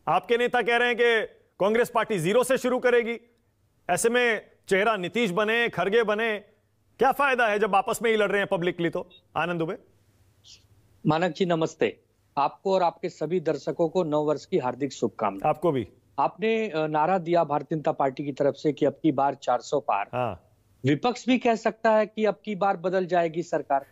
आपके नेता कह रहे हैं कि कांग्रेस पार्टी जीरो से शुरू करेगी। ऐसे में चेहरा नीतीश बने, खरगे बने, क्या फायदा है जब आपस में ही लड़ रहे हैं पब्लिकली? तो आनंद दुबे। मानक जी नमस्ते, आपको और आपके सभी दर्शकों को नव वर्ष की हार्दिक शुभकामनाएं। आपको भी। आपने नारा दिया भारतीय जनता पार्टी की तरफ से कि अब की बार 400 पार। हाँ। विपक्ष भी कह सकता है कि अब की बार बदल जाएगी सरकार,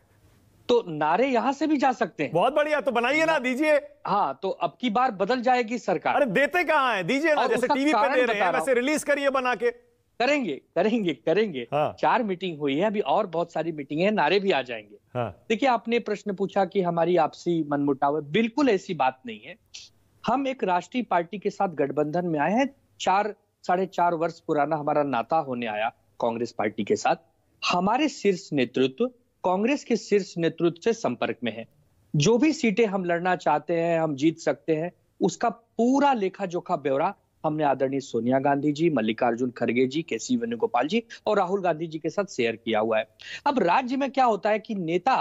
तो नारे यहां से भी जा सकते हैं। बहुत बढ़िया, तो बनाइए ना, दीजिए। हाँ, तो अब की बार बदल जाएगी सरकार। अरे देते कहां है, दीजिए ना, जैसे टीवी पे दे रहे हैं वैसे रिलीज करिए बना के। करेंगे करेंगे करेंगे। हाँ। 4 मीटिंग हुई है, अभी और बहुत सारी मीटिंग है, नारे भी आ जाएंगे। हाँ। देखिए, आपने प्रश्न पूछा कि हमारी आपसी मनमुटाव है, बिल्कुल ऐसी बात नहीं है। हम एक राष्ट्रीय पार्टी के साथ गठबंधन में आए हैं। 4-4.5 वर्ष पुराना हमारा नाता होने आया कांग्रेस पार्टी के साथ। हमारे शीर्ष नेतृत्व कांग्रेस के शीर्ष नेतृत्व से संपर्क में है। जो भी सीटें हम लड़ना चाहते हैं, हम जीत सकते हैं, उसका पूरा लेखा जोखा ब्यौरा हमने आदरणीय सोनिया गांधी जी, मल्लिकार्जुन खड़गे जी, केसी वेणुगोपाल जी और राहुल गांधी जी के साथ शेयर किया हुआ है। अब राज्य में क्या होता है कि नेता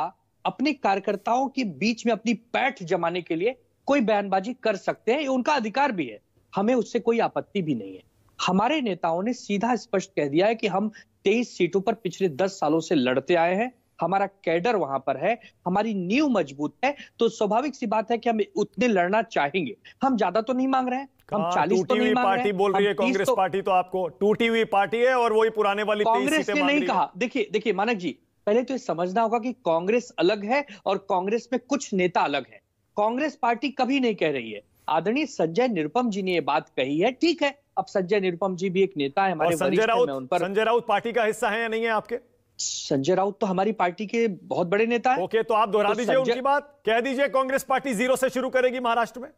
अपने कार्यकर्ताओं के बीच में अपनी पैठ जमाने के लिए कोई बयानबाजी कर सकते हैं, ये उनका अधिकार भी है, हमें उससे कोई आपत्ति भी नहीं है। हमारे नेताओं ने सीधा स्पष्ट कह दिया है कि हम 23 सीटों पर पिछले 10 सालों से लड़ते आए हैं, हमारा कैडर वहां पर है, हमारी नींव मजबूत है, तो स्वाभाविक सी बात है कि हम उतने लड़ना चाहेंगे। हम ज्यादा तो नहीं मांग रहे हैं, हम 40 तो नहीं मांग रहे हैं। पार्टी बोल रही है कांग्रेस पार्टी, तो आपको टूटी हुई पार्टी है और वही पुराने वाली 23 सीटें मांग रही है। नहीं कहा। देखिए मानक जी, पहले तो ये समझना होगा कि कांग्रेस अलग है और कांग्रेस में कुछ नेता अलग है। कांग्रेस पार्टी कभी नहीं कह रही है। आदरणीय संजय निरुपम जी ने ये बात कही है, ठीक है, अब संजय निरुपम जी भी एक नेता है, हमारे संजय राउत पार्टी का हिस्सा है या नहीं है आपके? संजय राउत तो हमारी पार्टी के बहुत बड़े नेता हैं। ओके, तो आप दोहरा दीजिए उनकी बात, कह दीजिए कांग्रेस पार्टी जीरो से शुरू करेगी महाराष्ट्र में।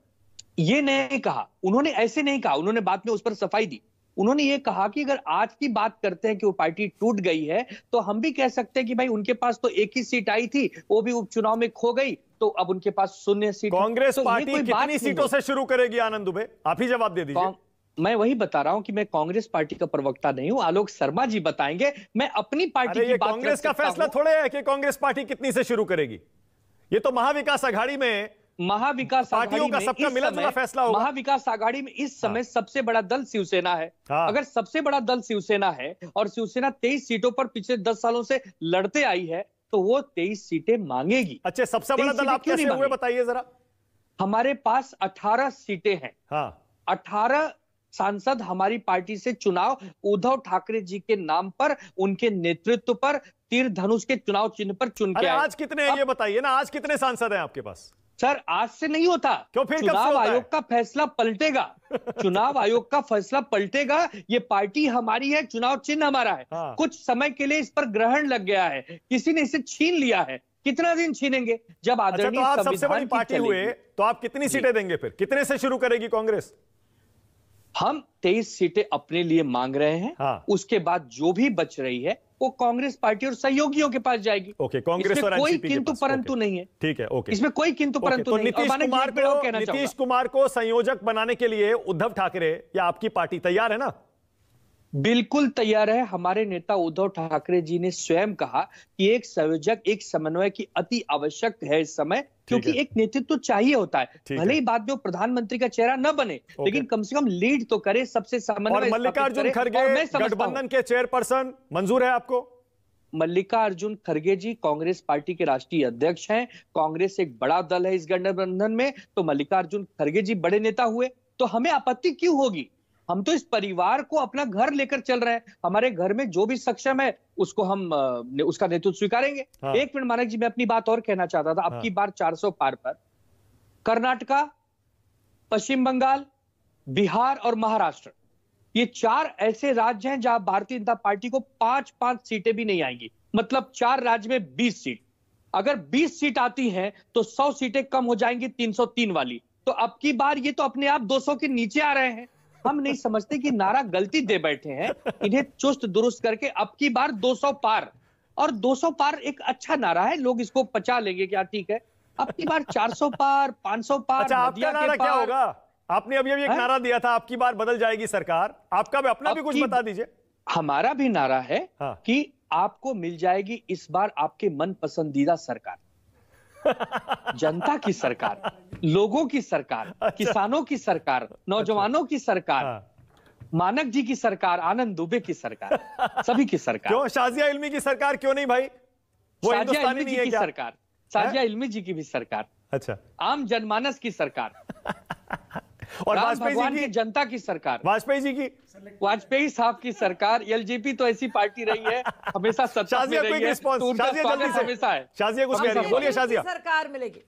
ये नहीं कहा उन्होंने, ऐसे नहीं कहा उन्होंने, बाद में उस पर सफाई दी। उन्होंने ये कहा कि अगर आज की बात करते हैं कि वो पार्टी टूट गई है, तो हम भी कह सकते हैं कि भाई उनके पास तो एक ही सीट आई थी, वो भी उपचुनाव में खो गई, तो अब उनके पास 0 सीट। कांग्रेस पार्टी कितनी सीटों से शुरू करेगी आनंद दुबे? आप ही जवाब दे दीजिए। मैं वही बता रहा हूं कि मैं कांग्रेस पार्टी का प्रवक्ता नहीं हूं, आलोक शर्मा जी बताएंगे। मैं अपनी पार्टी की बात कांग्रेस का फैसला थोड़े है कि कांग्रेस पार्टी कितनी से शुरू करेगी। ये तो महाविकास आघाड़ी में, महाविकास आघाड़ी का सबका मिला-जुला फैसला होगा। महाविकास आघाड़ी में इस समय सबसे बड़ा दल शिवसेना है। अगर सबसे बड़ा दल शिवसेना है और शिवसेना 23 सीटों पर पिछले 10 सालों से लड़ते आई है, तो वो 23 सीटें मांगेगी। अच्छा, सबसे बड़ा दल आप कैसे हुए बताइए जरा। हमारे पास 18 सीटें हैं। 18 सांसद हमारी पार्टी से चुनाव उद्धव ठाकरे जी के नाम पर, उनके नेतृत्व पर, तीर धनुष के चुनाव चिन्ह पर चुन के आए। आज कितने हैं ये बताइए ना, आज कितने सांसद हैं आपके पास? सर, आज से नहीं होता। क्यों? फिर चुनाव आयोग का फैसला पलटेगा। चुनाव आयोग का फैसला पलटेगा। ये पार्टी हमारी है, चुनाव चिन्ह हमारा है। कुछ समय के लिए इस पर ग्रहण लग गया है, किसी ने इसे छीन लिया है। कितना दिन छीनेंगे? जब आदरणीय आप सबसे बड़ी पार्टी हुए तो आप कितनी सीटें देंगे? फिर कितने से शुरू करेगी कांग्रेस? हम 23 सीटें अपने लिए मांग रहे हैं। उसके बाद जो भी बच रही है वो कांग्रेस पार्टी और सहयोगियों के पास जाएगी। ओके, कांग्रेस और कोई किंतु परंतु नहीं है। ठीक है, ओके, इसमें कोई किंतु परंतु नहीं। नीतीश कुमार को संयोजक बनाने के लिए उद्धव ठाकरे या आपकी पार्टी तैयार है ना? बिल्कुल तैयार है। हमारे नेता उद्धव ठाकरे जी ने स्वयं कहा कि एक संयोजक, एक समन्वय की अति आवश्यक है इस समय, क्योंकि एक नेतृत्व चाहिए होता है। भले ही बाद में प्रधानमंत्री का चेहरा न बने, लेकिन कम से कम लीड तो करे, सबसे समन्वय। मल्लिकार्जुन खड़गे गठबंधन के चेयरपर्सन मंजूर है आपको? मल्लिकार्जुन खड़गे जी कांग्रेस पार्टी के राष्ट्रीय अध्यक्ष हैं। कांग्रेस एक बड़ा दल है इस गठबंधन में, तो मल्लिकार्जुन खड़गे जी बड़े नेता हुए, तो हमें आपत्ति क्यों होगी? हम तो इस परिवार को अपना घर लेकर चल रहे हैं। हमारे घर में जो भी सक्षम है उसको हम उसका नेतृत्व स्वीकारेंगे। एक मिनट मानक जी, मैं अपनी बात और कहना चाहता था। अब की बार 400 पार पर कर्नाटका, पश्चिम बंगाल, बिहार और महाराष्ट्र, ये 4 ऐसे राज्य हैं जहां भारतीय जनता पार्टी को 5-5 सीटें भी नहीं आएंगी। मतलब 4 राज्य में 20 सीट। अगर 20 सीट आती हैं तो 100 सीटें कम हो जाएंगी 303 वाली। तो अब की बार ये तो अपने आप 200 के नीचे आ रहे हैं। हम नहीं समझते कि नारा गलती दे बैठे हैं, इन्हें चुस्त दुरुस्त करके अब की बार 200 पार। और 200 पार एक अच्छा नारा है, लोग इसको पचा लेंगे क्या, ठीक है। अब की बार 400 पार, 500 पार। अच्छा, आपका नारा क्या होगा? आपने अभी एक नारा दिया था, आपकी बार बदल जाएगी सरकार। आपका भी अपना भी कुछ बता दीजिए। हमारा भी नारा है कि आपको मिल जाएगी इस बार आपके मन पसंदीदा सरकार। जनता की सरकार, लोगों की सरकार, किसानों की सरकार, नौजवानों की सरकार, मानक जी की सरकार, आनंद दुबे की सरकार, सभी की सरकार। क्यों शाजिया इल्मी की सरकार क्यों नहीं भाई? वो हिंदुस्तानी नहीं है क्या? सरकार, साजिया इल्मी जी की भी सरकार, अच्छा, आम जनमानस की सरकार और राम वाजपेयी भगवान जी की की? जनता की सरकार, वाजपेयी जी की? वाजपेयी साहब की सरकार। एलजेपी तो ऐसी पार्टी रही है, हमेशा सत्ता में शाजिया रही क्विक है, रिस्पॉन्स, तो उनका शाजिया जल्दी स्वागत से, हमेशा है। शाजिया कुछ कह रही है, बोलिए शाजिया। सरकार मिलेगी।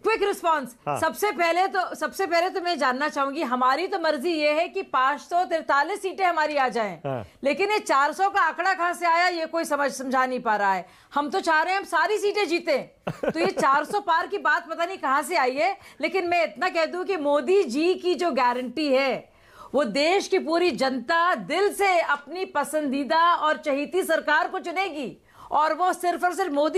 Quick response. हाँ। सबसे पहले तो मैं जानना चाहूंगी, हमारी तो मर्जी ये है कि 543 सीटें हमारी आ जाएं, हाँ। लेकिन ये 400 का आंकड़ा कहां से आया ये कोई समझा नहीं पा रहा है। हम तो चाह रहे हैं हम सारी सीटें जीतें, तो ये 400 पार की बात पता नहीं कहां से आई है। लेकिन मैं इतना कह दूं कि मोदी जी की जो गारंटी है वो देश की पूरी जनता दिल से अपनी पसंदीदा और चहेती सरकार को चुनेगी, और वो सिर्फ और सिर्फ मोदी